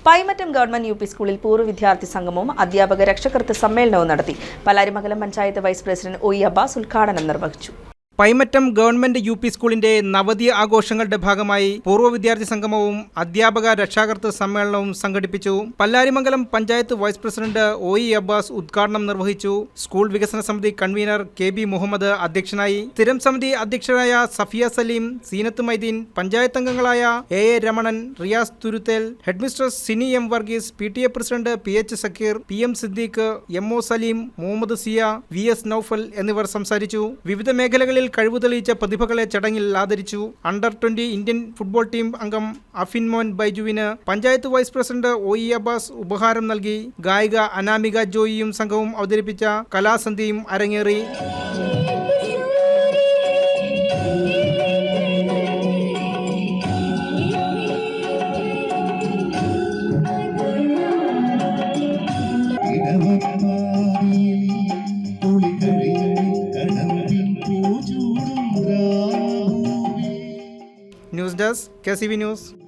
Paimattom government UP. സ്കൂളിൽ പൂർവ്വ വിദ്യാർത്ഥി സംഗമവും അധ്യാപക രക്ഷകർതൃ സമ്മേളനവും നടത്തി. Pallarimangalam panchayat vice president O. Abbas ഉദ്ഘാടനം നിർവഹിച്ചു. Paimattom government UP. സ്കൂളിന്റെ നവതി ആഘോഷങ്ങളുടെ ഭാഗമായി പൂർവ്വ വിദ്യാർത്ഥി സംഗമവും അധ്യാപക രക്ഷാകർതൃ സമ്മേളനവും സംഘടിപ്പിച്ചു. Pallarimangalam panchayat vice president O. Abbas ഉദ്ഘാടനം നിർവഹിച്ചു. സ്കൂൾ വികസന സമിതി കൺവീനർ കെ.ബി. മുഹമ്മദ് അധ്യക്ഷനായി. സ്ഥിരം സമിതി അധ്യക്ഷരായ സഫിയ സലീം, സീനത്ത് മൈദീൻ, പഞ്ചായത്ത് അംഗങ്ങളായ A. Ramanan, Riyas Thuruthel, headmistress Sini M. Varghese, PTA president P.H. Zakir, P.M. Siddique, M.O. Saleem, Muhammad Siya, V.S. Noufal എന്നിവർ സംസാരിച്ചു. വിവിധ മേഖലകളിൽ കഴിവ് തെളിയിച്ച പ്രതിഭകളെ ചടങ്ങിൽ ആദരിച്ചു. അണ്ടർ 20 ഇന്ത്യൻ ഫുട്ബോൾ ടീം അംഗം അഫിൻ മോൻ ബൈജുവിന് panchayat vice president O. Abbas ഉപഹാരം നൽകി. ഗായിക അനാമിക ജോയിയും സംഘവും അവതരിപ്പിച്ച കലാസന്ധ്യയും അരങ്ങേറി. News desk KCV news.